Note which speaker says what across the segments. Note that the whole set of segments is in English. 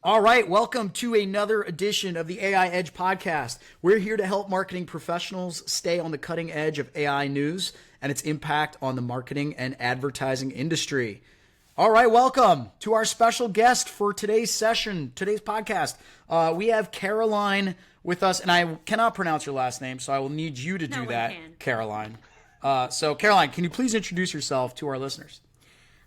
Speaker 1: All right, welcome to another edition of the AI Edge podcast. We're here to help marketing professionals stay on the cutting edge of AI news and its impact on the marketing and advertising industry. All right, welcome to our special guest for today's session, today's podcast. We have Caroline with us, and I cannot pronounce your last name, so I will need you to do that, Caroline. So Caroline, can you please introduce yourself to our listeners?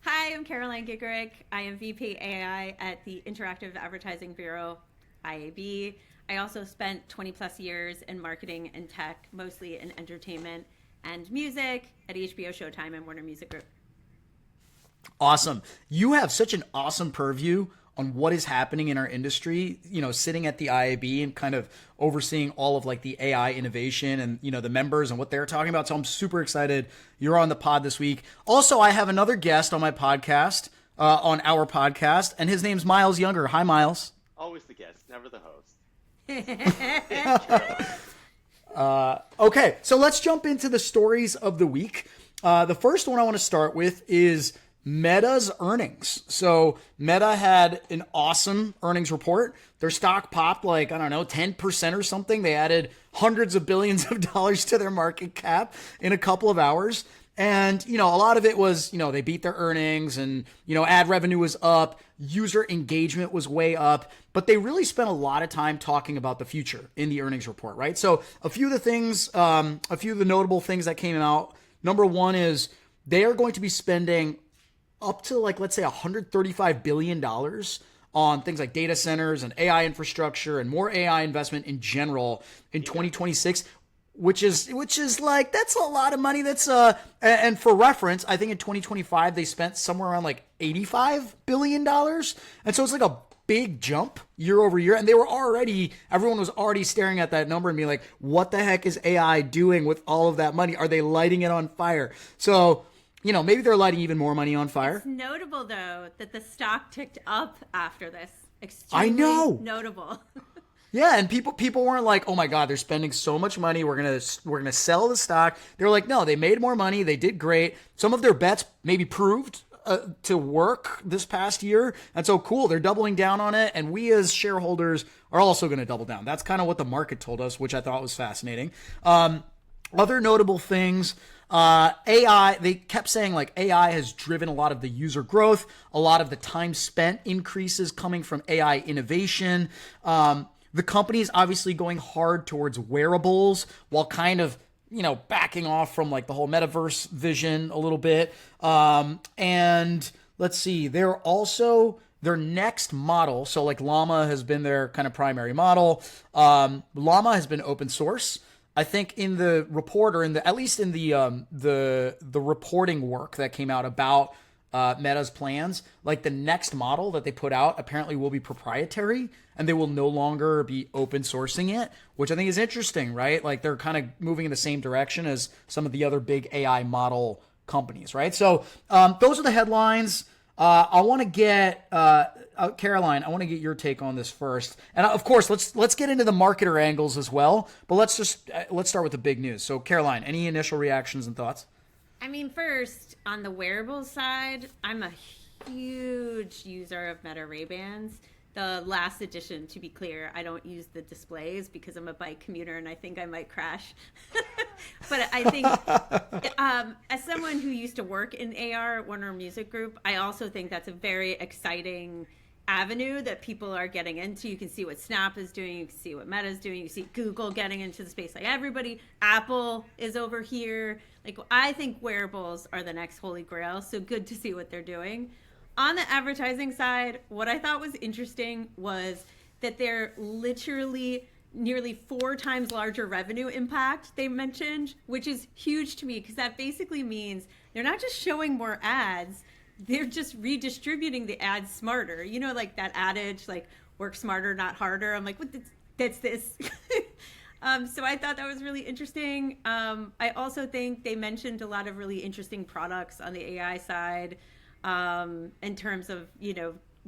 Speaker 2: Hi, I'm Caroline Giegerich. I am VP AI at the Interactive Advertising Bureau, IAB. I also spent 20 plus years in marketing and tech, mostly in entertainment and music at HBO, Showtime, and Warner Music Group.
Speaker 1: Awesome. You have such an awesome purview on what is happening in our industry, sitting at the IAB and kind of overseeing all of like the AI innovation and, the members and what they're talking about. So I'm super excited you're on the pod this week. Also, I have another guest on my podcast, on our podcast, and his name's Myles Younger. Hi, Myles.
Speaker 3: Always the guest, never the host.
Speaker 1: Okay, so let's jump into the stories of the week. The first one I want to start with is Meta's earnings. So Meta had an awesome earnings report. Their stock popped 10% or something. They added hundreds of billions of dollars to their market cap in a couple of hours. And, a lot of it was, they beat their earnings and, ad revenue was up, user engagement was way up, but they really spent a lot of time talking about the future in the earnings report, right? So a few of the notable things that came out. Number one is they are going to be spending up to let's say $135 billion on things like data centers and AI infrastructure and more AI investment in general in 2026, which is that's a lot of money. That's and for reference, I think in 2025 they spent somewhere around $85 billion. And so it's a big jump year over year. And everyone was already staring at that number and being like, what the heck is AI doing with all of that money? Are they lighting it on fire? So maybe they're lighting even more money on fire.
Speaker 2: It's notable, though, that the stock ticked up after this.
Speaker 1: I know.
Speaker 2: Notable.
Speaker 1: Yeah, and people weren't like, oh my God, they're spending so much money. We're gonna sell the stock. They were like, no, they made more money. They did great. Some of their bets maybe proved to work this past year. And so cool, they're doubling down on it. And we as shareholders are also going to double down. That's kind of what the market told us, which I thought was fascinating. Other notable things. AI, they kept saying AI has driven a lot of the user growth, a lot of the time spent increases coming from AI innovation. The company is obviously going hard towards wearables while kind of, backing off from the whole Metaverse vision a little bit. And let's see, they're also their next model. So Llama has been their kind of primary model. Llama has been open source. I think in the report or at least in the reporting work that came out about Meta's plans, the next model that they put out apparently will be proprietary and they will no longer be open sourcing it, which I think is interesting, right? They're kind of moving in the same direction as some of the other big AI model companies, right? So those are the headlines. I want to get Caroline. I want to get your take on this first, and of course, let's get into the marketer angles as well. But let's start with the big news. So, Caroline, any initial reactions and thoughts?
Speaker 2: I mean, first on the wearables side, I'm a huge user of Meta Ray-Bans. The last edition, to be clear, I don't use the displays because I'm a bike commuter and I think I might crash. But I think as someone who used to work in AR at Warner Music Group, I also think that's a very exciting avenue that people are getting into. You can see what Snap is doing, you can see what Meta is doing, you see Google getting into the space everybody. Apple is over here. I think wearables are the next holy grail, so good to see what they're doing. On the advertising side, what I thought was interesting was that they're literally nearly 4 times larger revenue impact they mentioned, which is huge to me because that basically means they're not just showing more ads, they're just redistributing the ads smarter. That adage, work smarter, not harder. I'm like, what? That's this. So I thought that was really interesting. I also think they mentioned a lot of really interesting products on the AI side. In terms of,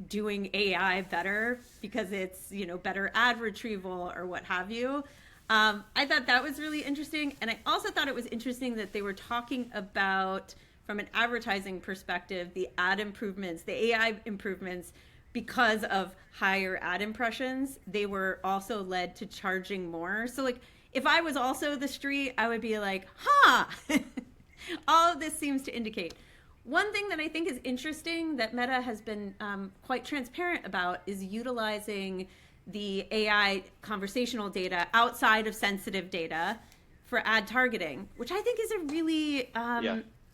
Speaker 2: doing AI better because it's, better ad retrieval or what have you. I thought that was really interesting. And I also thought it was interesting that they were talking about, from an advertising perspective, the ad improvements, the AI improvements because of higher ad impressions, they were also led to charging more. So like, if I was also the street, I would be like, huh, all of this seems to indicate. One thing that I think is interesting that Meta has been quite transparent about is utilizing the AI conversational data outside of sensitive data for ad targeting, which I think is a really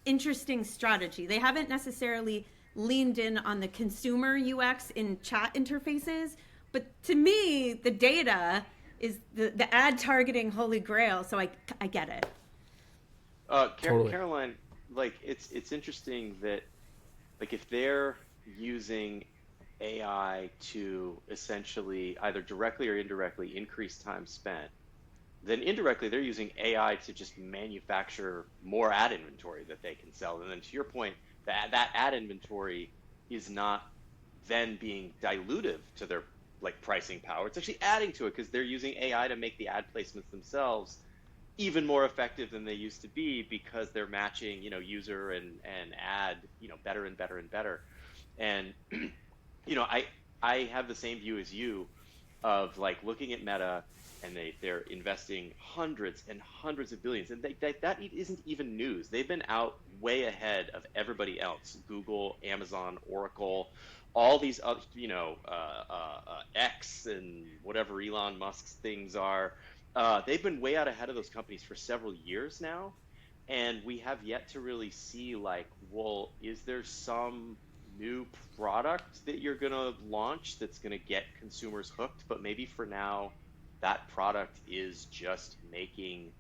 Speaker 2: interesting strategy. They haven't necessarily leaned in on the consumer UX in chat interfaces, but to me, the data is the ad targeting holy grail. So I get it.
Speaker 1: Totally.
Speaker 3: Caroline, like it's interesting that like if they're using AI to essentially either directly or indirectly increase time spent, then indirectly they're using AI to just manufacture more ad inventory that they can sell. And then to your point, that ad inventory is not then being dilutive to their like pricing power. It's actually adding to it because they're using AI to make the ad placements themselves even more effective than they used to be because they're matching, user and ad, better and better and better. And, I have the same view as you of like looking at Meta and they're investing hundreds and hundreds of billions. And that isn't even news. They've been out way ahead of everybody else. Google, Amazon, Oracle, all these other, X and whatever Elon Musk's things are. They've been way out ahead of those companies for several years now. And we have yet to really see like, well, is there some new product that you're going to launch that's going to get consumers hooked? But maybe for now, that product is just making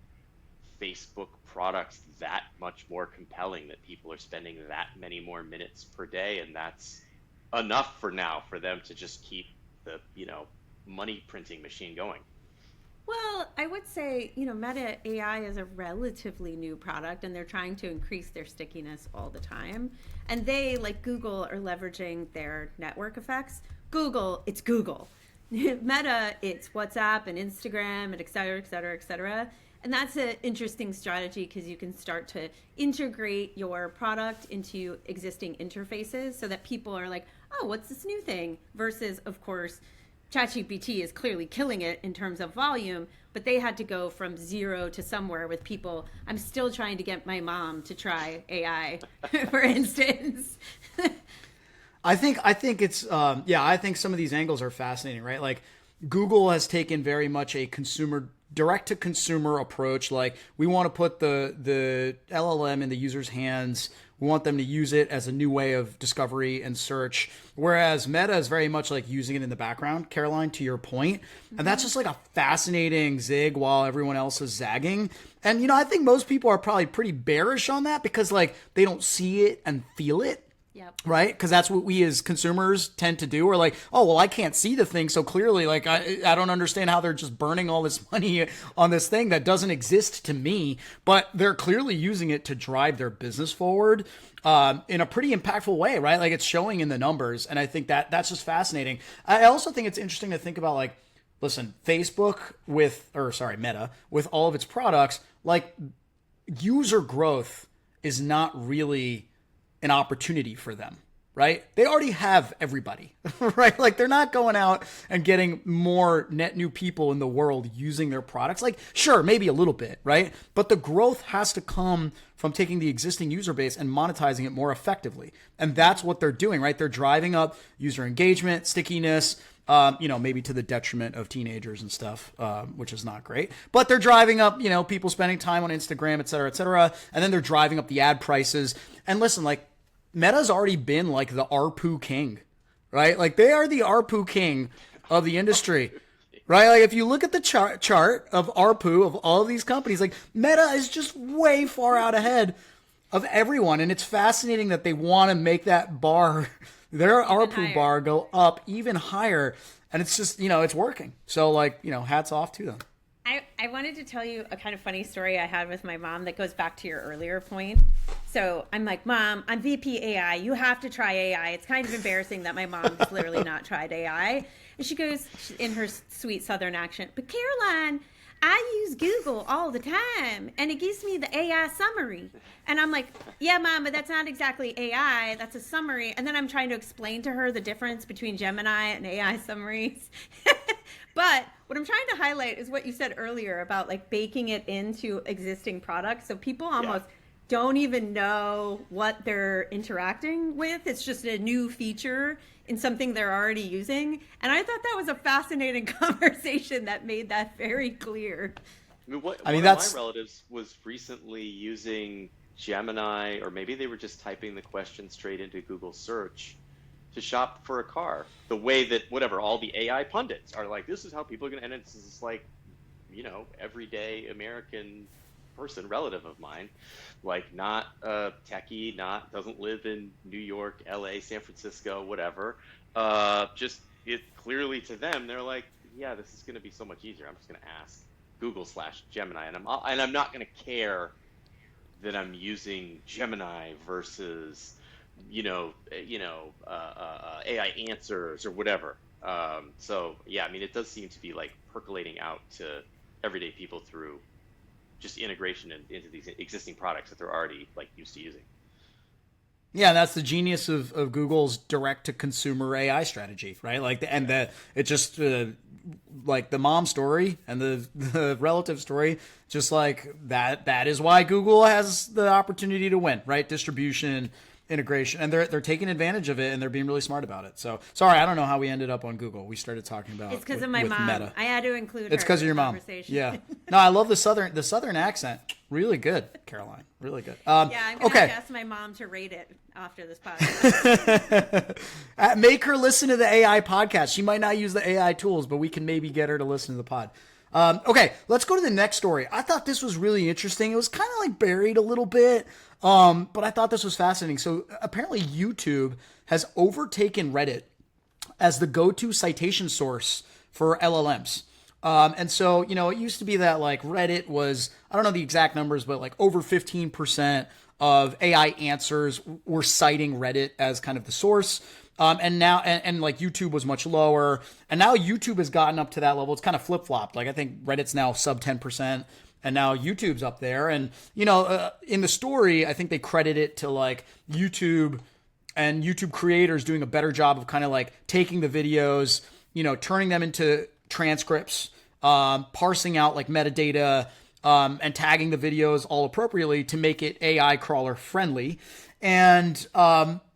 Speaker 3: Facebook products that much more compelling that people are spending that many more minutes per day. And that's enough for now for them to just keep the, money printing machine going.
Speaker 2: Well, I would say, Meta AI is a relatively new product and they're trying to increase their stickiness all the time. And they, like Google, are leveraging their network effects. Google, it's Google. Meta, it's WhatsApp and Instagram and et cetera, et cetera, et cetera. And that's an interesting strategy because you can start to integrate your product into existing interfaces so that people are like, oh, what's this new thing? Versus, of course, ChatGPT is clearly killing it in terms of volume, but they had to go from zero to somewhere with people. I'm still trying to get my mom to try AI, for instance.
Speaker 1: I think it's I think some of these angles are fascinating, right? Like Google has taken very much a direct to consumer approach. Like we want to put the LLM in the user's hands. We want them to use it as a new way of discovery and search. Whereas Meta is very much like using it in the background, Caroline, to your point. And that's just like a fascinating zig while everyone else is zagging. And, I think most people are probably pretty bearish on that because like they don't see it and feel it.
Speaker 2: Yep.
Speaker 1: Right? Because that's what we as consumers tend to do. We're like, oh, well, I can't see the thing. So clearly, like, I don't understand how they're just burning all this money on this thing that doesn't exist to me. But they're clearly using it to drive their business forward in a pretty impactful way, right? Like it's showing in the numbers. And I think that's just fascinating. I also think it's interesting to think about like, listen, Meta, with all of its products, like user growth is not really an opportunity for them, right? They already have everybody, right? Like they're not going out and getting more net new people in the world using their products. Like sure, maybe a little bit, right? But the growth has to come from taking the existing user base and monetizing it more effectively. And that's what they're doing, right? They're driving up user engagement, stickiness, maybe to the detriment of teenagers and stuff, which is not great. But they're driving up, people spending time on Instagram, et cetera, et cetera. And then they're driving up the ad prices. And listen, like Meta's already been like the ARPU king, right? Like they are the ARPU king of the industry, right? Like if you look at the chart of ARPU of all of these companies, like Meta is just way far out ahead of everyone. And it's fascinating that they want to make that bar, their ARPU bar, go up even higher. And it's just, it's working. So like, hats off to them.
Speaker 2: I wanted to tell you a kind of funny story I had with my mom that goes back to your earlier point. So I'm like, Mom, I'm VP AI. You have to try AI. It's kind of embarrassing that my mom has literally not tried AI. And she goes in her sweet Southern accent, but Caroline, I use Google all the time, and it gives me the AI summary. And I'm like, yeah, Mom, but that's not exactly AI. That's a summary. And then I'm trying to explain to her the difference between Gemini and AI summaries. But what I'm trying to highlight is what you said earlier about like baking it into existing products. So people almost don't even know what they're interacting with. It's just a new feature in something they're already using. And I thought that was a fascinating conversation that made that very clear.
Speaker 3: I mean, one of my relatives was recently using Gemini, or maybe they were just typing the question straight into Google search to shop for a car. The way that all the AI pundits are like, this is how people are going to, and it's just like, everyday American person, relative of mine, like not a techie, doesn't live in New York, LA, San Francisco, whatever. Just it clearly to them, they're like, yeah, this is going to be so much easier. I'm just going to ask Google/Gemini, and I'm not going to care that I'm using Gemini versus AI answers or whatever. So yeah, I mean, it does seem to be like percolating out to everyday people through just integration into these existing products that they're already like used to using.
Speaker 1: Yeah, that's the genius of Google's direct to consumer AI strategy, right? Like it just like the mom story and the relative story, just like that is why Google has the opportunity to win, right? Distribution, integration, and they're taking advantage of it, and they're being really smart about it. So sorry, I don't know how we ended up on Google. We started talking about
Speaker 2: it's because of my mom.
Speaker 1: Meta.
Speaker 2: I had to include her.
Speaker 1: It's because of your mom. Yeah. No, I love the southern accent. Really good, Caroline. Really good.
Speaker 2: Yeah, I'm gonna ask my mom to rate it after this podcast.
Speaker 1: Make her listen to the AI podcast. She might not use the AI tools, but we can maybe get her to listen to the pod. Okay, let's go to the next story. I thought this was really interesting. It was kind of like buried a little bit, but I thought this was fascinating. So apparently YouTube has overtaken Reddit as the go-to citation source for LLMs. And so, it used to be that like Reddit was, I don't know the exact numbers, but like over 15% of AI answers were citing Reddit as kind of the source. And now, and like YouTube was much lower, and now YouTube has gotten up to that level. It's kind of flip flopped. Like I think Reddit's now sub 10%, and now YouTube's up there. And, in the story, I think they credit it to like YouTube and YouTube creators doing a better job of kind of like taking the videos, turning them into transcripts, parsing out like metadata, and tagging the videos all appropriately to make it AI crawler friendly. And,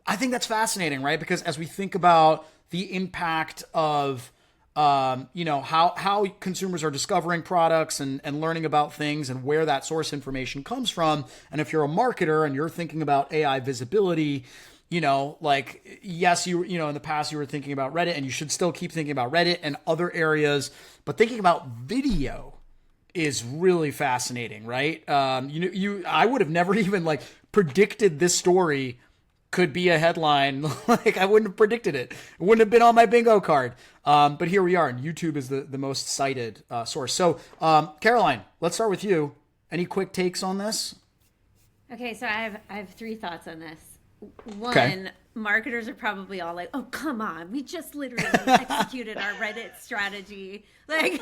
Speaker 1: I think that's fascinating, right? Because as we think about the impact of, how consumers are discovering products and learning about things and where that source information comes from. And if you're a marketer and you're thinking about AI visibility, like, yes, in the past you were thinking about Reddit, and you should still keep thinking about Reddit and other areas, but thinking about video is really fascinating, right? I would have never even like predicted this story could be a headline. Like I wouldn't have predicted it. It wouldn't have been on my bingo card. But here we are, and YouTube is the most cited source. So, Caroline, let's start with you. Any quick takes on this?
Speaker 2: Okay, so I have three thoughts on this. One, marketers are probably all like, "Oh, come on, we just literally executed our Reddit strategy." Like,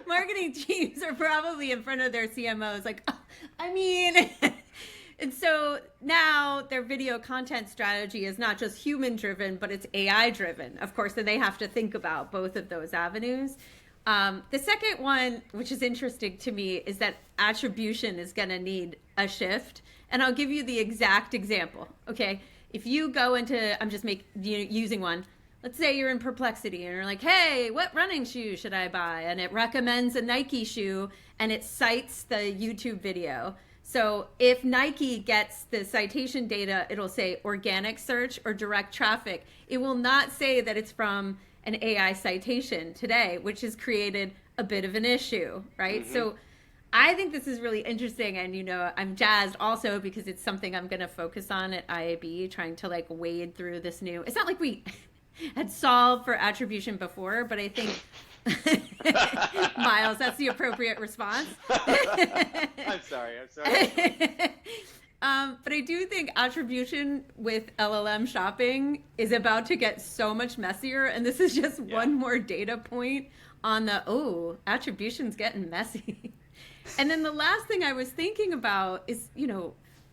Speaker 2: marketing teams are probably in front of their CMOs, like, oh, I mean. And so now their video content strategy is not just human driven, but it's AI driven, of course, and they have to think about both of those avenues. The second one, which is interesting to me, is that attribution is going to need a shift. And I'll give you the exact example. Okay. If you go into, I'm just using one. Let's say you're in Perplexity and you're like, hey, what running shoe should I buy? And it recommends a Nike shoe and it cites the YouTube video. So if Nike gets the citation data, it'll say organic search or direct traffic. It will not say that it's from an AI citation today, which has created a bit of an issue, right? Mm-hmm. So I think this is really interesting. And, I'm jazzed also because it's something I'm going to focus on at IAB, trying to like wade through this new, it's not like we had solved for attribution before, but I think Myles, that's the appropriate response.
Speaker 3: I'm sorry.
Speaker 2: But I do think attribution with LLM shopping is about to get so much messier. And this is just one more data point on attribution's getting messy. And then the last thing I was thinking about is,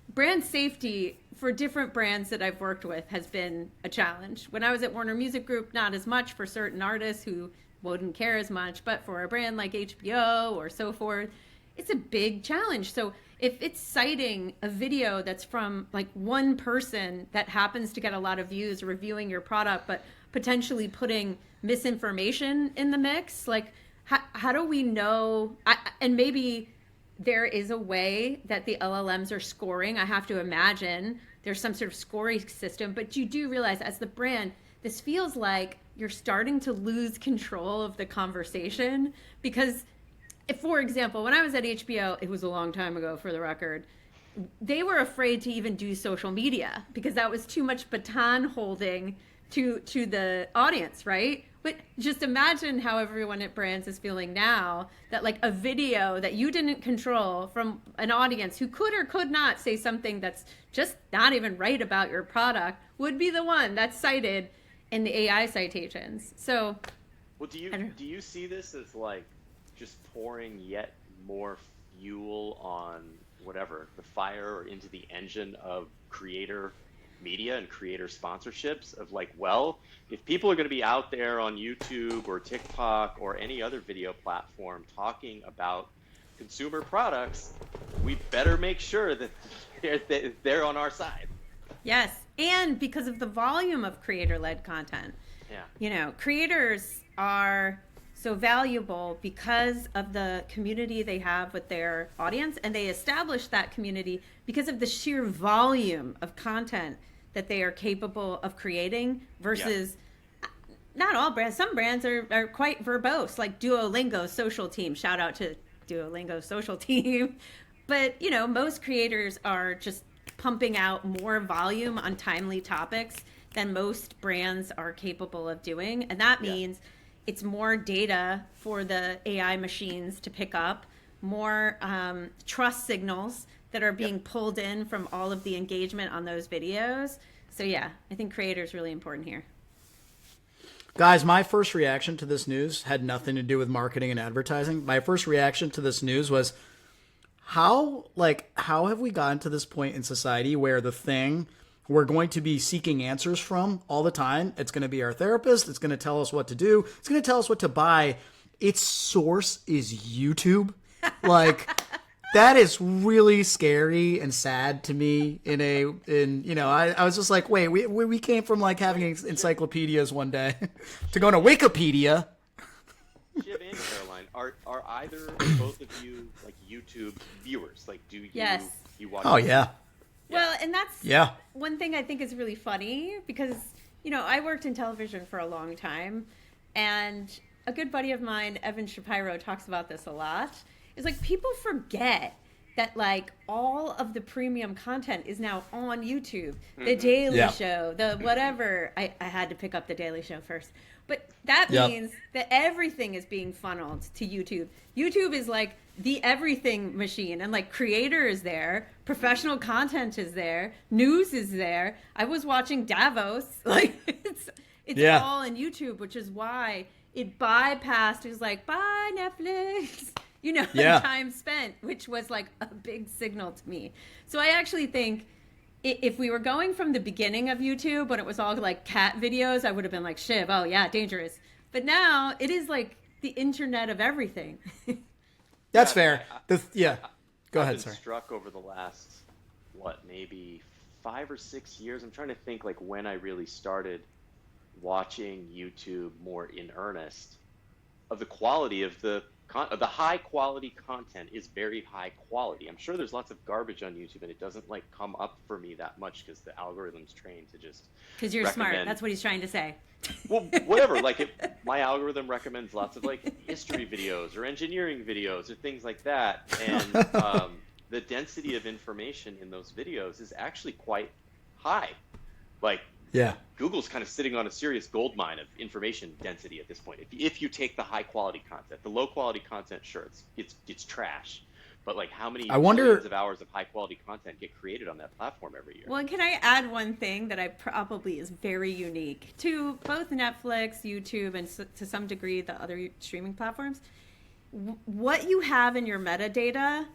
Speaker 2: brand safety for different brands that I've worked with has been a challenge. When I was at Warner Music Group, not as much for certain artists who wouldn't care as much, but for a brand like HBO or so forth, it's a big challenge. So if it's citing a video that's from like one person that happens to get a lot of views reviewing your product, but potentially putting misinformation in the mix, like how do we know? And maybe there is a way that the LLMs are scoring. I have to imagine there's some sort of scoring system, but you do realize as the brand, this feels like you're starting to lose control of the conversation. Because if, for example, when I was at HBO, it was a long time ago for the record, they were afraid to even do social media because that was too much baton holding to the audience, right? But just imagine how everyone at brands is feeling now that like a video that you didn't control from an audience who could or could not say something that's just not even right about your product would be the one that's cited in the AI citations. So,
Speaker 3: well, do you see this as like just pouring yet more fuel on whatever the fire or into the engine of creator media and creator sponsorships of like, well, if people are going to be out there on YouTube or TikTok or any other video platform talking about consumer products, we better make sure that they're on our side.
Speaker 2: Yes, and because of the volume of creator-led content.
Speaker 3: Yeah.
Speaker 2: Creators are so valuable because of the community they have with their audience, and they establish that community because of the sheer volume of content that they are capable of creating versus not all brands. Some brands are quite verbose, like Duolingo's social team. Shout out to Duolingo's social team. But, most creators are just pumping out more volume on timely topics than most brands are capable of doing. And that means it's more data for the AI machines to pick up, more trust signals that are being pulled in from all of the engagement on those videos. So I think creator is really important here.
Speaker 1: Guys, my first reaction to this news had nothing to do with marketing and advertising. My first reaction to this news was, how have we gotten to this point in society where the thing we're going to be seeking answers from all the time, it's going to be our therapist, it's going to tell us what to do, it's going to tell us what to buy, its source is YouTube? Like, that is really scary and sad to me. I was just like, wait, we came from like having encyclopedias one day to going to Wikipedia.
Speaker 3: Shiv and Caroline, are either both of you like YouTube viewers? Like, do you you watch?
Speaker 1: Oh yeah.
Speaker 2: Well, and that's one thing I think is really funny because I worked in television for a long time, and a good buddy of mine, Evan Shapiro, talks about this a lot. It's like people forget that like all of the premium content is now on YouTube. The Daily Show, the whatever. I had to pick up the Daily Show first. But that means that everything is being funneled to YouTube. YouTube is like the everything machine, and like creator is there, professional content is there, news is there. I was watching Davos. Like it's all in YouTube, which is why it bypassed. It was like, bye Netflix. Time spent, which was like a big signal to me. So I actually think if we were going from the beginning of YouTube when it was all like cat videos, I would have been like, Shiv, oh yeah, dangerous. But now it is like the internet of everything.
Speaker 1: That's fair. Go ahead,
Speaker 3: I've been
Speaker 1: sorry.
Speaker 3: struck over the last, maybe 5 or 6 years. I'm trying to think like when I really started watching YouTube more in earnest, of the quality of the high quality content is very high quality. I'm sure there's lots of garbage on YouTube and it doesn't like come up for me that much because the algorithm's trained to just
Speaker 2: because you're smart. That's what he's trying to say.
Speaker 3: Well, whatever. Like my algorithm recommends lots of like history videos or engineering videos or things like that, and the density of information in those videos is actually quite high. Like Google's kind of sitting on a serious gold mine of information density at this point. If you take the high quality content, the low quality content, sure, it's trash. but like how many
Speaker 1: I wonder-
Speaker 3: millions of hours of high quality content get created on that platform every year?
Speaker 2: Well, and can I add one thing that I probably is very unique to both Netflix, YouTube, and to some degree the other streaming platforms? What you have in your metadata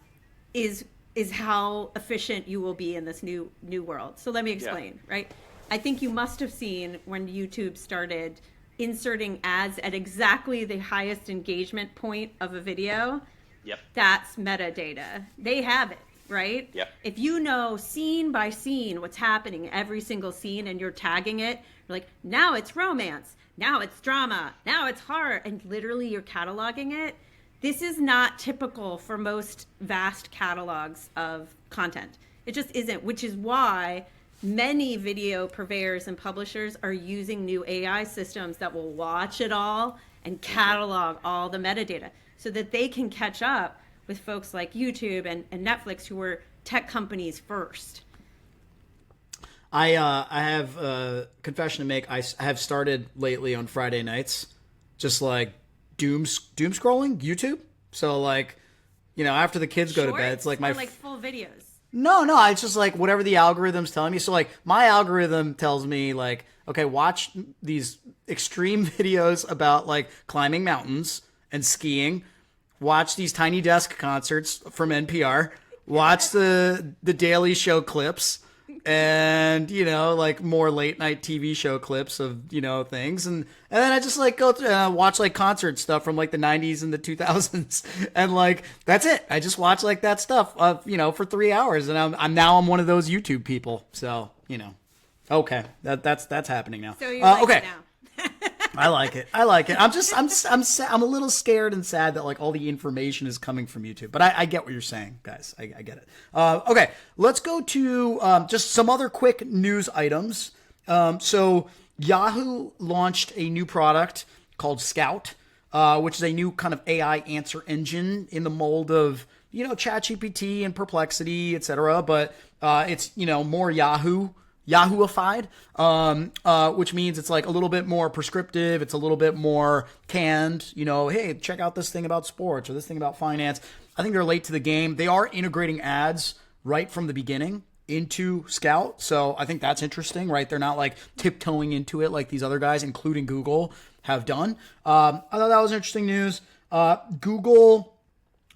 Speaker 2: is how efficient you will be in this new world. So let me explain, right? I think you must have seen when YouTube started inserting ads at exactly the highest engagement point of a video.
Speaker 3: Yep.
Speaker 2: That's metadata. They have it, right?
Speaker 3: Yep.
Speaker 2: If you know scene by scene what's happening every single scene and you're tagging it, you're like, now it's romance, now it's drama, now it's horror, and literally you're cataloging it. This is not typical for most vast catalogs of content. It just isn't, which is why many video purveyors and publishers are using new AI systems that will watch it all and catalog all the metadata so that they can catch up with folks like YouTube and Netflix, who were tech companies first.
Speaker 1: I have a confession to make. I have started lately on Friday nights, just like doom scrolling YouTube. So like, you know, after the kids go to bed, it's like my
Speaker 2: like full videos.
Speaker 1: No, it's just like whatever the algorithm's telling me. So like my algorithm tells me like, okay, watch these extreme videos about like climbing mountains and skiing. Watch these Tiny Desk concerts from NPR. Watch the Daily Show clips. And, you know, like more late night TV show clips of, you know, things. And then I just like go through watch like concert stuff from like the 90s and the 2000s. And like, that's it. I just watch like that stuff, you know, for 3 hours. And I'm one of those YouTube people. So, you know, okay. That's happening now.
Speaker 2: So you're like
Speaker 1: okay.
Speaker 2: it now.
Speaker 1: I like it. I'm a little scared and sad that like all the information is coming from YouTube, but I get what you're saying, guys. I get it. Okay, let's go to just some other quick news items. So Yahoo launched a new product called Scout, which is a new kind of AI answer engine in the mold of, you know, ChatGPT and Perplexity, etc. But it's, you know, more Yahooified, which means it's like a little bit more prescriptive. It's a little bit more canned, you know, hey, check out this thing about sports or this thing about finance. I think they're late to the game. They are integrating ads right from the beginning into Scout. So I think that's interesting, right? They're not like tiptoeing into it like these other guys, including Google, have done. I thought that was interesting news.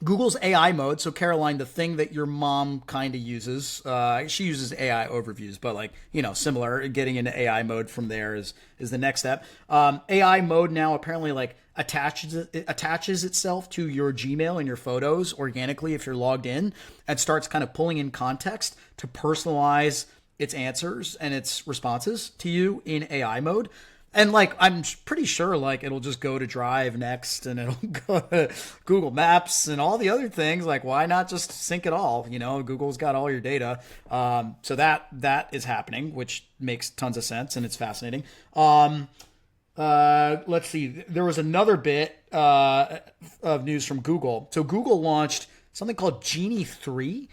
Speaker 1: Google's AI mode. So Caroline, the thing that your mom kind of uses, she uses AI overviews, but like, you know, similar, getting into AI mode from there is the next step. AI mode now apparently like attaches itself to your Gmail and your photos organically if you're logged in, and starts kind of pulling in context to personalize its answers and its responses to you in AI mode. And like, I'm pretty sure like it'll just go to Drive next, and it'll go to Google Maps and all the other things. Like, why not just sync it all? You know, Google's got all your data. So that is happening, which makes tons of sense, and it's fascinating. Let's see. There was another bit of news from Google. So Google launched something called Genie 3,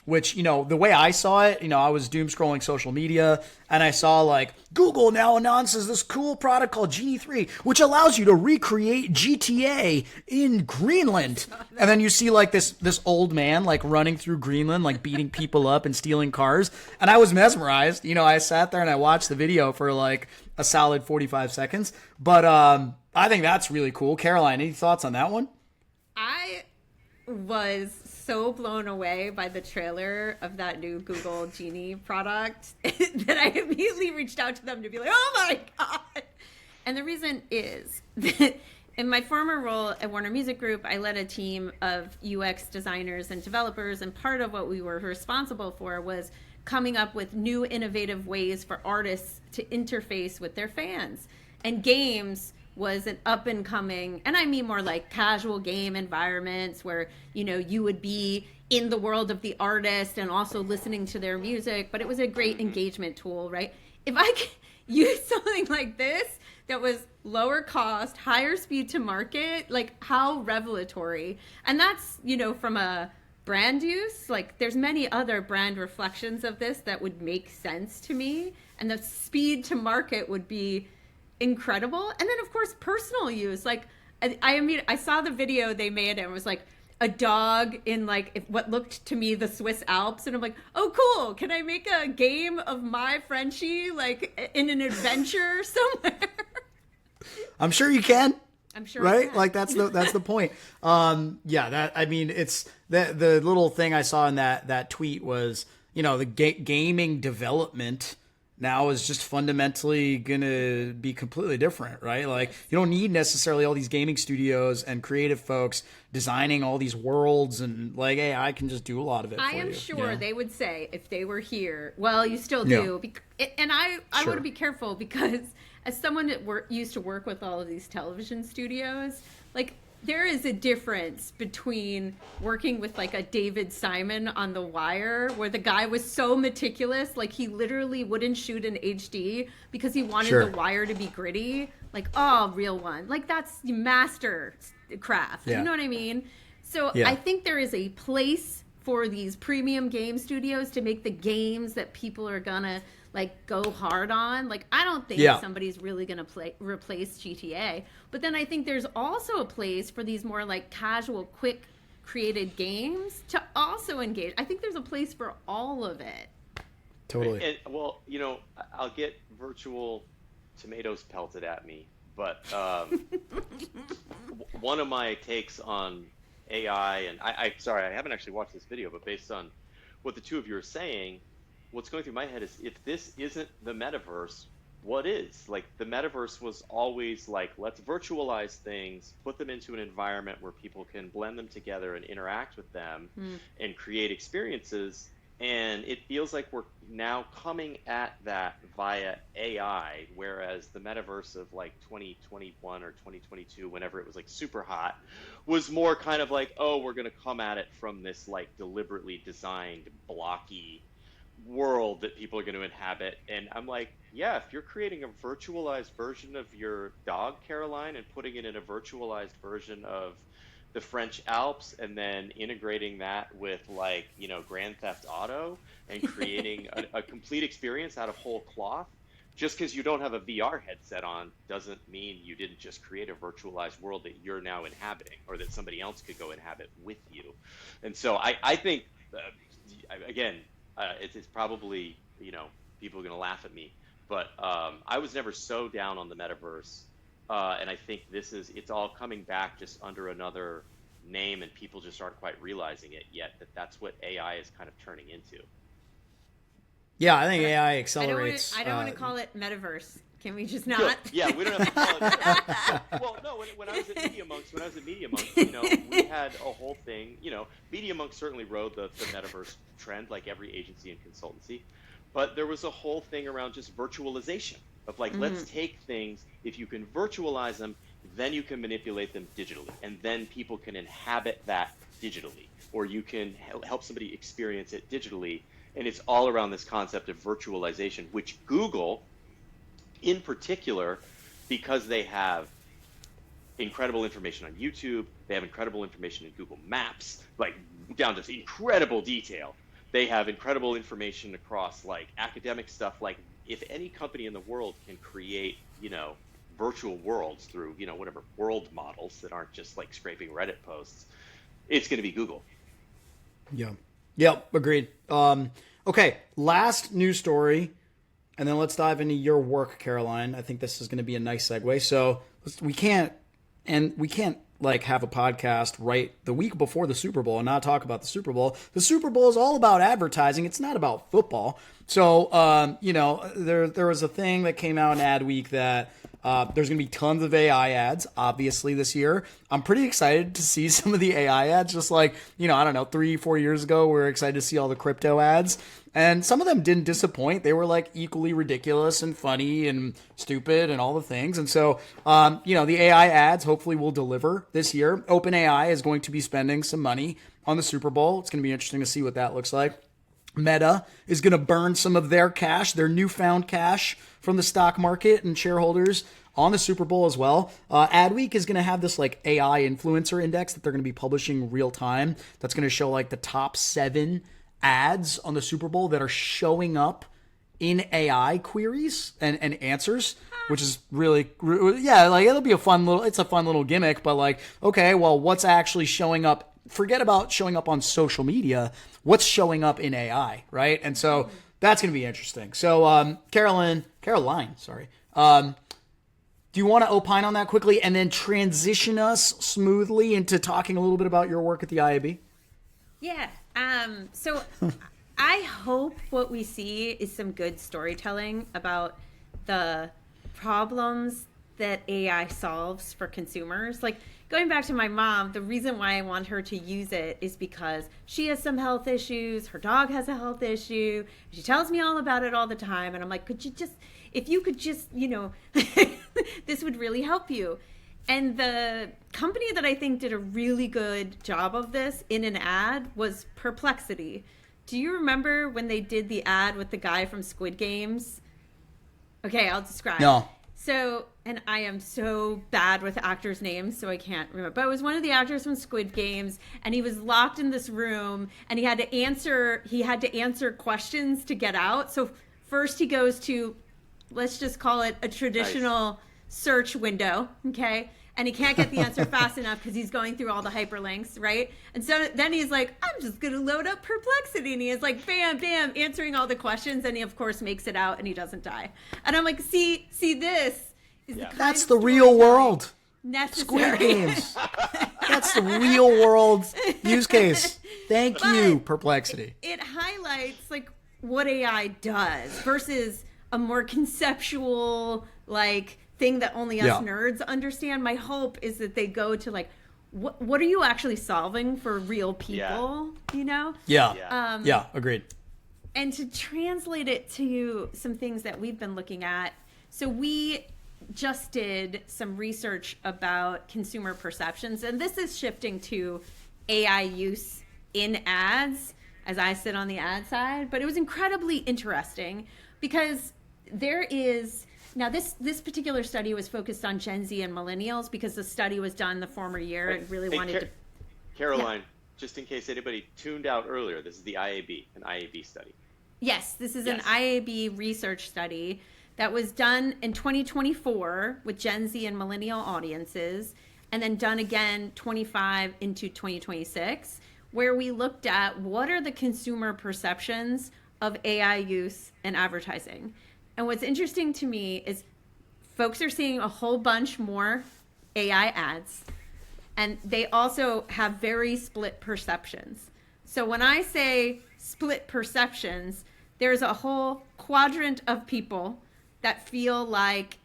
Speaker 1: which, you know, the way I saw it, you know, I was doom scrolling social media and I saw like Google now announces this cool product called Genie 3, which allows you to recreate GTA in Greenland. And then you see like this old man like running through Greenland, like beating people up and stealing cars. And I was mesmerized. You know, I sat there and I watched the video for like a solid 45 seconds. But I think that's really cool. Caroline, any thoughts on that one?
Speaker 2: I was so blown away by the trailer of that new Google Genie product that I immediately reached out to them to be like, oh my God. And the reason is that in my former role at Warner Music Group, I led a team of UX designers and developers. And part of what we were responsible for was coming up with new innovative ways for artists to interface with their fans. And games was an up and coming, and I mean more like casual game environments where, you know, you would be in the world of the artist and also listening to their music, but it was a great engagement tool, right? If I could use something like this that was lower cost, higher speed to market, like how revelatory. And that's, you know, from a brand use, like there's many other brand reflections of this that would make sense to me, and the speed to market would be incredible. And then of course personal use, like I mean I saw the video they made and it was like, a dog in like what looked to me the Swiss Alps, and I'm like, oh cool, can I make a game of my Frenchie like in an adventure somewhere?
Speaker 1: I'm sure you can.
Speaker 2: I'm sure,
Speaker 1: right? Like that's the point. It's the little thing I saw in that tweet was, the gaming development now is just fundamentally going to be completely different, right? Like you don't need necessarily all these gaming studios and creative folks designing all these worlds, and like AI can just do a lot of it.
Speaker 2: I am sure they would say if they were here, well, you still do. And I want to be careful because as someone that used to work with all of these television studios, like there is a difference between working with like a David Simon on The Wire, where the guy was so meticulous, like he literally wouldn't shoot in HD because he wanted The Wire to be gritty. Like, oh, real one. Like that's master craft. You know what I mean? So I think there is a place for these premium game studios to make the games that people are gonna like go hard on. Like I don't think somebody's really gonna replace GTA, but then I think there's also a place for these more like casual, quick created games to also engage. I think there's a place for all of it.
Speaker 1: Totally.
Speaker 3: And, well, I'll get virtual tomatoes pelted at me, but one of my takes on AI, and I sorry, I haven't actually watched this video, but based on what the two of you are saying, what's going through my head is, if this isn't the metaverse, what is? Like the metaverse was always like, let's virtualize things, put them into an environment where people can blend them together and interact with them and create experiences. And it feels like we're now coming at that via AI, whereas the metaverse of like 2021 or 2022, whenever it was like super hot, was more kind of like, oh, we're going to come at it from this like deliberately designed blocky world that people are going to inhabit. And I'm like, yeah, if you're creating a virtualized version of your dog, Caroline, and putting it in a virtualized version of the French Alps, and then integrating that with like, Grand Theft Auto, and creating a complete experience out of whole cloth, just because you don't have a VR headset on doesn't mean you didn't just create a virtualized world that you're now inhabiting, or that somebody else could go inhabit with you. And so I think, again, it's probably, people are going to laugh at me, but I was never so down on the metaverse. And I think it's all coming back just under another name, and people just aren't quite realizing it yet, that's what AI is kind of turning into.
Speaker 1: Yeah, I think AI accelerates.
Speaker 2: I don't want to call it metaverse. Can we just not?
Speaker 3: Yeah, we don't have to call it metaverse. Well, no, when I was at Media Monks, we had a whole thing. Media Monks certainly rode the metaverse trend, like every agency and consultancy. But there was a whole thing around just virtualization of like, let's take things, if you can virtualize them, then you can manipulate them digitally, and then people can inhabit that digitally, or you can help somebody experience it digitally. And it's all around this concept of virtualization, which Google, in particular, because they have incredible information on YouTube, they have incredible information in Google Maps, like down to incredible detail. They have incredible information across like academic stuff. Like if any company in the world can create, virtual worlds through, whatever world models that aren't just like scraping Reddit posts, it's going to be Google.
Speaker 1: Yeah. Yep. Agreed. Okay. Last news story, and then let's dive into your work, Caroline. I think this is going to be a nice segue. So we can't like have a podcast right the week before the Super Bowl and not talk about the Super Bowl. The Super Bowl is all about advertising. It's not about football. So, there was a thing that came out in Adweek that there's going to be tons of AI ads, obviously, this year. I'm pretty excited to see some of the AI ads. Just like, I don't know, 3-4 years ago, we were excited to see all the crypto ads. And some of them didn't disappoint. They were like equally ridiculous and funny and stupid and all the things. And so, the AI ads hopefully will deliver this year. OpenAI is going to be spending some money on the Super Bowl. It's going to be interesting to see what that looks like. Meta is going to burn some of their cash, their newfound cash from the stock market and shareholders on the Super Bowl as well. Adweek is going to have this like AI influencer index that they're going to be publishing real time. That's going to show like the top 7 ads on the Super Bowl that are showing up in AI queries and answers, which is really, like it'll be a fun little gimmick, but like, okay, well, what's actually showing up forget about showing up on social media. What's showing up in AI, right? And so that's going to be interesting. So, Caroline, sorry. Do you want to opine on that quickly and then transition us smoothly into talking a little bit about your work at the IAB?
Speaker 2: Yeah. So I hope what we see is some good storytelling about the problems that AI solves for consumers. Like, going back to my mom, the reason why I want her to use it is because she has some health issues. Her dog has a health issue. She tells me all about it all the time. And I'm like, if you could just, this would really help you. And the company that I think did a really good job of this in an ad was Perplexity. Do you remember when they did the ad with the guy from Squid Games? Okay, I'll describe.
Speaker 1: No.
Speaker 2: So, and I am so bad with actors' names, so I can't remember. But it was one of the actors from Squid Games, and he was locked in this room, and he had to answer questions to get out. So first he goes to, let's just call it a traditional search window, okay? And he can't get the answer fast enough because he's going through all the hyperlinks, right? And so then he's like, I'm just going to load up Perplexity. And he is like, bam, bam, answering all the questions. And he, of course, makes it out and he doesn't die. And I'm like, see, this is the kind
Speaker 1: That's
Speaker 2: of
Speaker 1: the real world.
Speaker 2: Necessary.
Speaker 1: Squid Games. That's the real world use case. Thank you, Perplexity.
Speaker 2: It highlights like what AI does versus a more conceptual, like, thing that only us nerds understand. My hope is that they go to like, what are you actually solving for real people?
Speaker 1: Yeah, agreed.
Speaker 2: And to translate it to some things that we've been looking at. So we just did some research about consumer perceptions, and this is shifting to AI use in ads as I sit on the ad side. But it was incredibly interesting because there is now this particular study was focused on Gen Z and millennials because the study was done the former year and really wanted to.
Speaker 3: Caroline, just in case anybody tuned out earlier, this is the IAB, an IAB study.
Speaker 2: Yes, this is an IAB research study that was done in 2024 with Gen Z and millennial audiences, and then done again 25 into 2026, where we looked at what are the consumer perceptions of AI use and advertising. And what's interesting to me is folks are seeing a whole bunch more AI ads, and they also have very split perceptions. So when I say split perceptions, there's a whole quadrant of people that feel like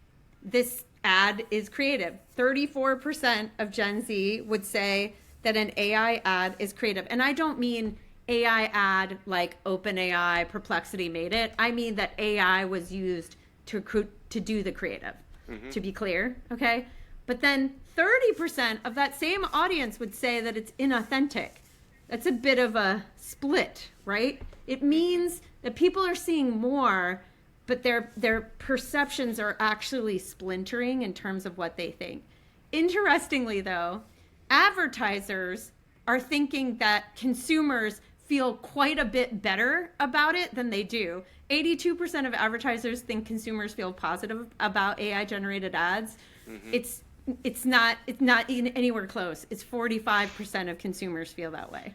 Speaker 2: this ad is creative. 34% of Gen Z would say that an AI ad is creative. And I don't mean AI ad like OpenAI, Perplexity made it. I mean that AI was used to do the creative, to be clear, okay? But then 30% of that same audience would say that it's inauthentic. That's a bit of a split, right? It means that people are seeing more, but their perceptions are actually splintering in terms of what they think. Interestingly, though, advertisers are thinking that consumers feel quite a bit better about it than they do. 82% of advertisers think consumers feel positive about AI generated ads. It's not anywhere close. It's 45% of consumers feel that way.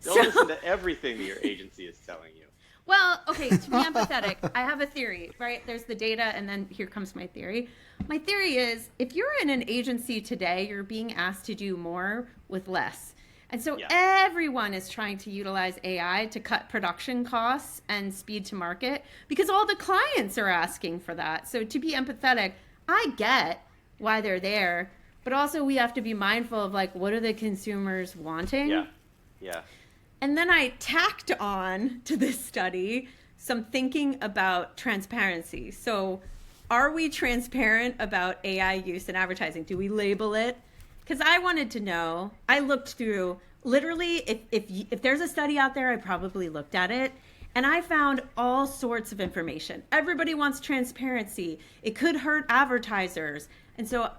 Speaker 3: Don't listen to everything that your agency is telling you.
Speaker 2: Well, okay, to be empathetic, I have a theory, right? There's the data, and then here comes my theory. My theory is if you're in an agency today, you're being asked to do more with less. And so everyone is trying to utilize AI to cut production costs and speed to market because all the clients are asking for that. So to be empathetic, I get why they're there, but also we have to be mindful of like, what are the consumers wanting?
Speaker 3: Yeah.
Speaker 2: And then I tacked on to this study some thinking about transparency. So are we transparent about AI use in advertising? Do we label it? Because I wanted to know, I looked through, literally, if there's a study out there, I probably looked at it, and I found all sorts of information. Everybody wants transparency. It could hurt advertisers. And so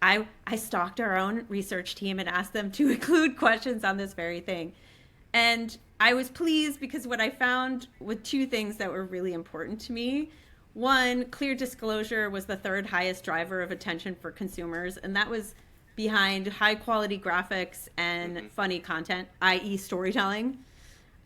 Speaker 2: I stalked our own research team and asked them to include questions on this very thing. And I was pleased because what I found with two things that were really important to me. One, clear disclosure was the third highest driver of attention for consumers, and that was behind high quality graphics and funny content, i.e. storytelling.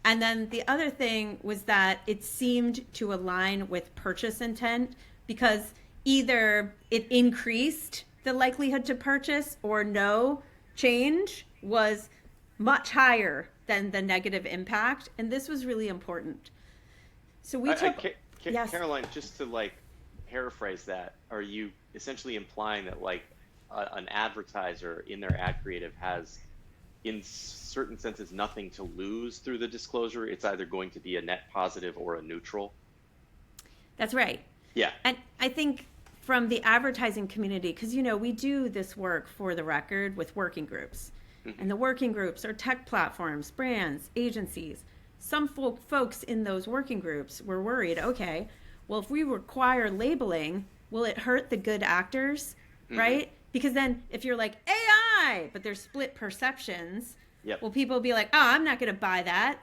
Speaker 2: And then the other thing was that it seemed to align with purchase intent, because either it increased the likelihood to purchase, or no change was much higher than the negative impact. And this was really important. So we took... Yes.
Speaker 3: Caroline, just to like paraphrase that, are you essentially implying that like an advertiser in their ad creative has, in certain senses, nothing to lose through the disclosure? It's either going to be a net positive or a neutral?
Speaker 2: That's right.
Speaker 3: Yeah.
Speaker 2: And I think from the advertising community, because, you know, we do this work for the record with working groups. And the working groups are tech platforms, brands, agencies. Some folks in those working groups were worried, okay, well, if we require labeling, will it hurt the good actors, right? Because then if you're like AI, but there's split perceptions, well, people will be like, oh, I'm not going to buy that,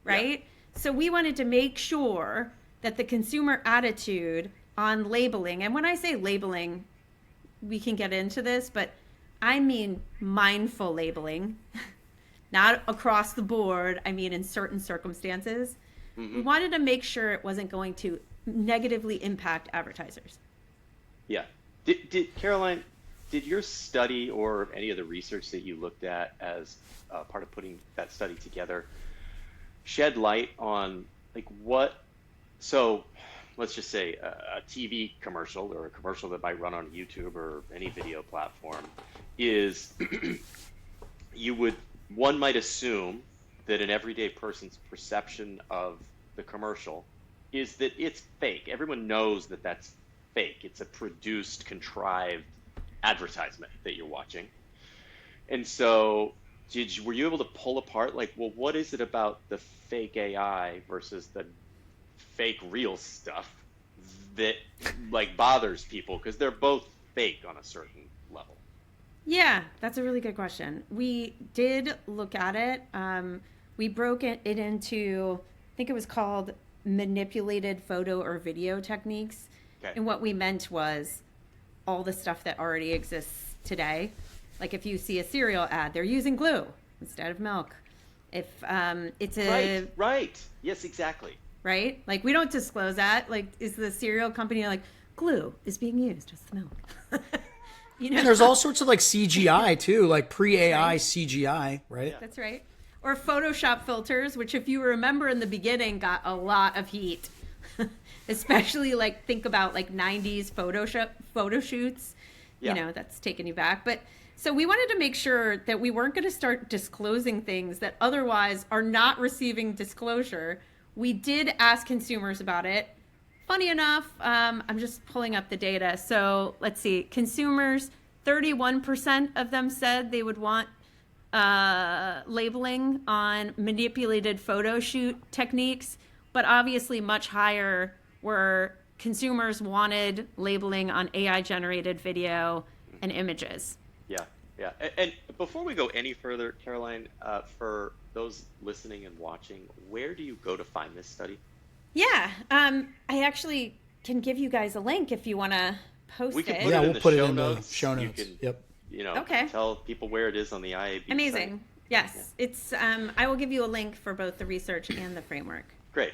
Speaker 2: right? So we wanted to make sure that the consumer attitude on labeling, and when I say labeling, we can get into this, but I mean mindful labeling, not across the board. I mean, in certain circumstances, we wanted to make sure it wasn't going to negatively impact advertisers.
Speaker 3: Yeah. Caroline, did your study or any of the research that you looked at as part of putting that study together shed light on like what, so let's just say a TV commercial or a commercial that might run on YouTube or any video platform is one might assume that an everyday person's perception of the commercial is that it's fake. Everyone knows that that's fake. It's a produced, contrived advertisement that you're watching. And so were you able to pull apart, like, well, what is it about the fake AI versus the fake real stuff that like bothers people? Because they're both fake on a certain level.
Speaker 2: Yeah, that's a really good question. We did look at it. We broke it into, I think it was called manipulated photo or video techniques.
Speaker 3: Okay.
Speaker 2: And what we meant was all the stuff that already exists today. Like if you see a cereal ad, they're using glue instead of milk. If it's a...
Speaker 3: Right. Yes, exactly.
Speaker 2: Right? Like we don't disclose that. Like is the cereal company like, glue is being used as the milk? You know?
Speaker 1: And there's all sorts of like CGI too, like pre-AI CGI, right?
Speaker 3: Yeah.
Speaker 2: That's right. Or Photoshop filters, which if you remember in the beginning got a lot of heat. Especially like think about like 90s photo shoots.
Speaker 3: Yeah.
Speaker 2: You know, that's taking you back. But so we wanted to make sure that we weren't going to start disclosing things that otherwise are not receiving disclosure. We did ask consumers about it. Funny enough, I'm just pulling up the data. So let's see. Consumers, 31% of them said they would want labeling on manipulated photo shoot techniques, but obviously much higher were consumers wanted labeling on AI-generated video and images.
Speaker 3: Yeah, yeah. And before we go any further, Caroline, for those listening and watching, where do you go to find this study?
Speaker 2: Yeah, I actually can give you guys a link if you want to post
Speaker 3: We can
Speaker 2: it.
Speaker 3: put it in
Speaker 1: we'll
Speaker 3: the
Speaker 1: put it
Speaker 3: show
Speaker 1: in the
Speaker 3: notes.
Speaker 1: show
Speaker 3: You
Speaker 1: notes.
Speaker 3: can,
Speaker 1: Yep.
Speaker 3: you know,
Speaker 2: Okay.
Speaker 3: tell people where it is on the IAB
Speaker 2: Amazing.
Speaker 3: site.
Speaker 2: Yes, it's. I will give you a link for both the research and the framework.
Speaker 3: Great.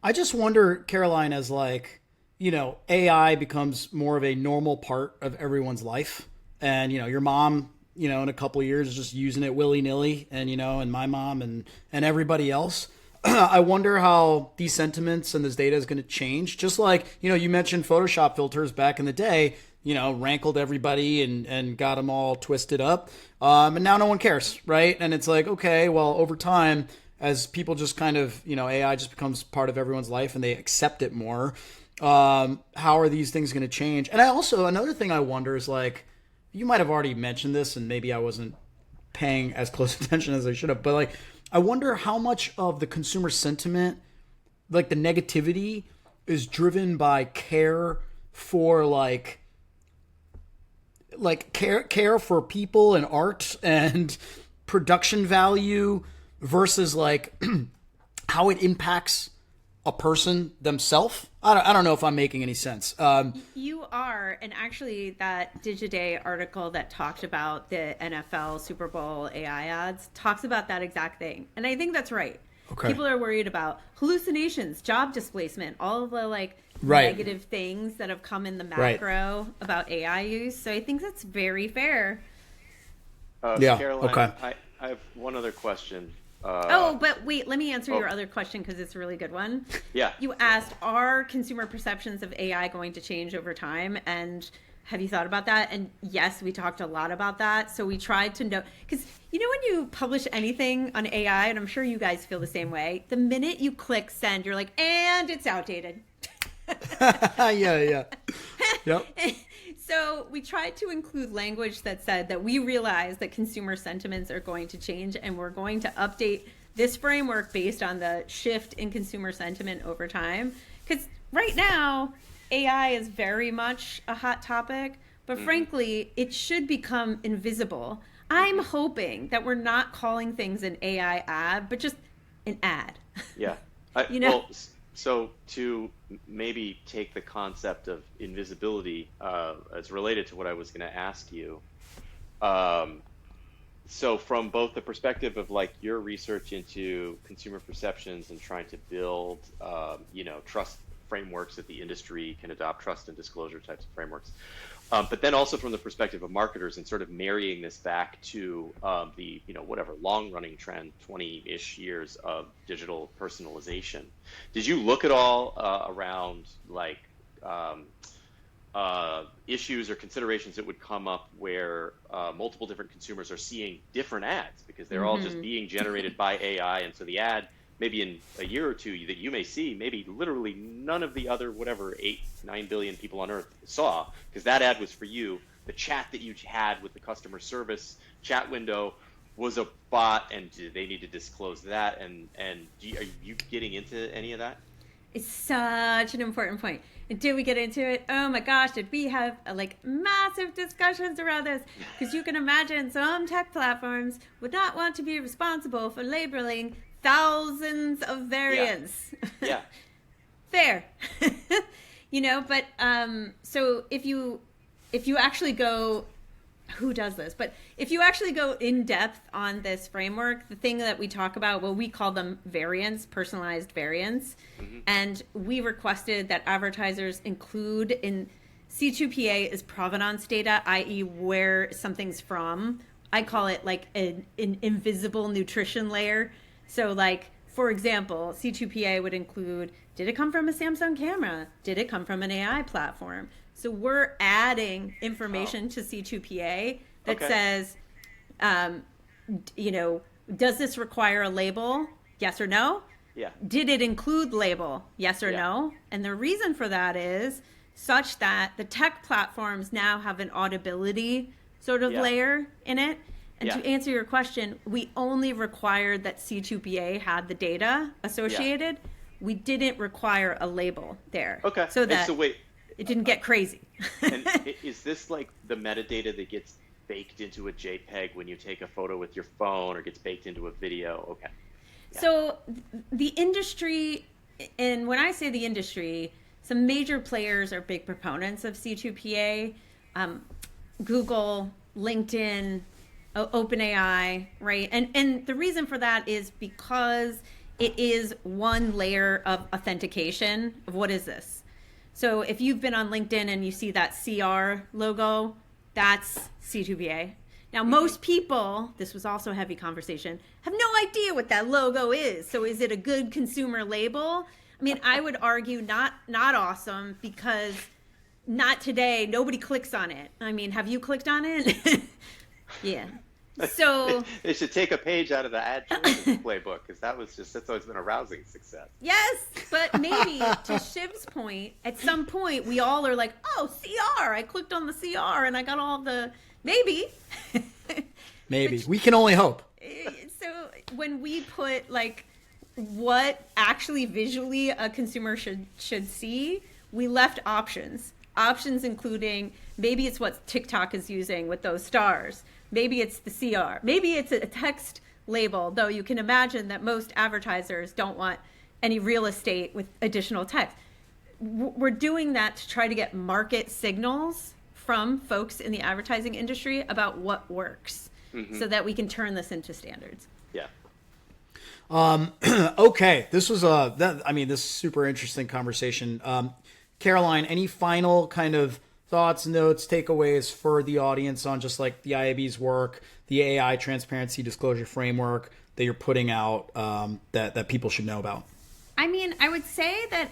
Speaker 1: I just wonder, Caroline, as like, you know, AI becomes more of a normal part of everyone's life. And, you know, your mom, you know, in a couple of years is just using it willy-nilly, and, you know, and my mom and everybody else. I wonder how these sentiments and this data is going to change. Just like, you know, you mentioned Photoshop filters back in the day, you know, rankled everybody and got them all twisted up. And now no one cares, right? And it's like, okay, well, over time, as people just kind of, you know, AI just becomes part of everyone's life and they accept it more. How are these things going to change? And I also, another thing I wonder is like, you might have already mentioned this and maybe I wasn't paying as close attention as I should have, but like, I wonder how much of the consumer sentiment, like the negativity, is driven by care for like care for people and art and production value versus like how it impacts a person themselves. I don't know if I'm making any sense.
Speaker 2: You are, and actually that Digiday article that talked about the NFL Super Bowl AI ads talks about that exact thing. And I think that's right.
Speaker 1: Okay.
Speaker 2: People are worried about hallucinations, job displacement, all of the
Speaker 1: Right.
Speaker 2: negative things that have come in the macro about AI use. So I think that's very fair.
Speaker 1: Yeah.
Speaker 3: Caroline,
Speaker 1: Okay.
Speaker 3: I have one other question.
Speaker 2: But wait, let me answer your other question because it's a really good one.
Speaker 3: Yeah.
Speaker 2: You asked, are consumer perceptions of AI going to change over time? And have you thought about that? And yes, we talked a lot about that. So we tried to know, because when you publish anything on AI, and I'm sure you guys feel the same way, the minute you click send, you're like, and it's outdated.
Speaker 1: Yeah. Yep.
Speaker 2: So we tried to include language that said that we realize that consumer sentiments are going to change and we're going to update this framework based on the shift in consumer sentiment over time. Because right now, AI is very much a hot topic, but frankly, it should become invisible. I'm hoping that we're not calling things an AI ad, but just an ad.
Speaker 3: Yeah. Well, so to maybe take the concept of invisibility as related to what I was going to ask you. So from both the perspective of your research into consumer perceptions and trying to build, trust frameworks that the industry can adopt, trust and disclosure types of frameworks. But then also from the perspective of marketers and sort of marrying this back to the, whatever long-running trend, 20-ish years of digital personalization. Did you look at all around issues or considerations that would come up where multiple different consumers are seeing different ads because they're all just being generated by AI, and so the ad maybe in a year or two that you may see, maybe literally none of the other 8-9 billion people on earth saw, because that ad was for you. The chat that you had with the customer service chat window was a bot, and they need to disclose that. And are you getting into any of that?
Speaker 2: It's such an important point. And did we get into it? Oh my gosh, did we have massive discussions around this? Because you can imagine some tech platforms would not want to be responsible for labeling thousands of variants.
Speaker 3: Yeah.
Speaker 2: Fair. But so if you actually go, who does this? But if you actually go in depth on this framework, the thing that we talk about, we call them variants, personalized variants. And we requested that advertisers include in C2PA is provenance data, i.e. where something's from. I call it an invisible nutrition layer. So for example, C2PA would include, did it come from a Samsung camera? Did it come from an AI platform? So we're adding information to C2PA that says, does this require a label? Yes or no?
Speaker 3: Yeah.
Speaker 2: Did it include label? Yes or no? And the reason for that is such that the tech platforms now have an audibility sort of layer in it. And to answer your question, we only required that C2PA had the data associated. Yeah. We didn't require a label there.
Speaker 3: Okay.
Speaker 2: So that
Speaker 3: wait,
Speaker 2: it didn't get crazy.
Speaker 3: And is this the metadata that gets baked into a JPEG when you take a photo with your phone, or gets baked into a video? Okay. Yeah.
Speaker 2: So the industry, and when I say the industry, some major players are big proponents of C2PA. Google, LinkedIn, OpenAI, right? And the reason for that is because it is one layer of authentication of what is this. So if you've been on LinkedIn and you see that CR logo, that's C2PA. Now, most people, this was also a heavy conversation, have no idea what that logo is. So is it a good consumer label? I mean, I would argue not awesome, because not today, nobody clicks on it. I mean, have you clicked on it? Yeah. So
Speaker 3: they should take a page out of the ad playbook, because that's always been a rousing success.
Speaker 2: Yes, but maybe to Shiv's point, at some point we all are like, oh, CR, I clicked on the CR and I got all the maybe.
Speaker 1: We can only hope.
Speaker 2: So when we put what actually visually a consumer should see, we left options including maybe it's what TikTok is using with those stars. Maybe it's the CR. Maybe it's a text label, though you can imagine that most advertisers don't want any real estate with additional text. We're doing that to try to get market signals from folks in the advertising industry about what works, so that we can turn this into standards.
Speaker 3: Yeah.
Speaker 1: Okay, this was this is super interesting conversation. Caroline, any final kind of thoughts, notes, takeaways for the audience on just like the IAB's work, the AI transparency disclosure framework that you're putting out, that people should know about?
Speaker 2: I mean, I would say that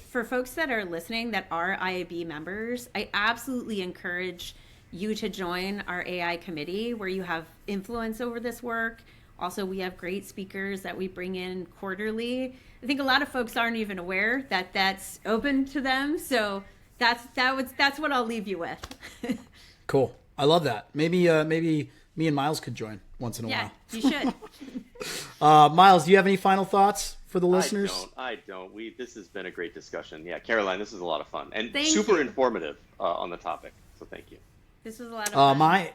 Speaker 2: for folks that are listening that are IAB members, I absolutely encourage you to join our AI committee where you have influence over this work. Also, we have great speakers that we bring in quarterly. I think a lot of folks aren't even aware that that's open to them. So that's what I'll leave you with.
Speaker 1: Cool. I love that. Maybe me and Myles could join once in a while.
Speaker 2: Yeah, you should.
Speaker 1: Myles, do you have any final thoughts for the listeners?
Speaker 3: I don't. This has been a great discussion. Yeah, Caroline, this is a lot of fun and
Speaker 2: Thank
Speaker 3: super
Speaker 2: you.
Speaker 3: informative on the topic. So thank you.
Speaker 2: This was a lot of fun.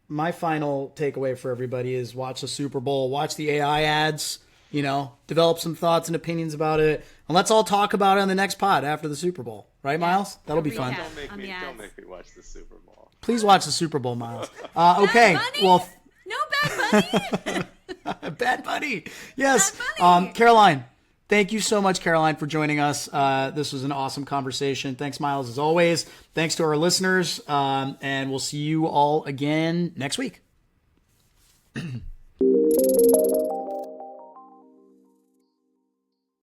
Speaker 1: My final takeaway for everybody is watch the Super Bowl, watch the AI ads, develop some thoughts and opinions about it, and let's all talk about it on the next pod after the Super Bowl. Right, Myles? That'll be fun.
Speaker 3: Don't make me watch the Super Bowl.
Speaker 1: Please watch the Super Bowl, Myles. Okay. Well,
Speaker 2: no Bad Bunny.
Speaker 1: Bad Bunny. Yes.
Speaker 2: Bad Bunny.
Speaker 1: Caroline, thank you so much, Caroline, for joining us. This was an awesome conversation. Thanks, Myles, as always. Thanks to our listeners. And we'll see you all again next week.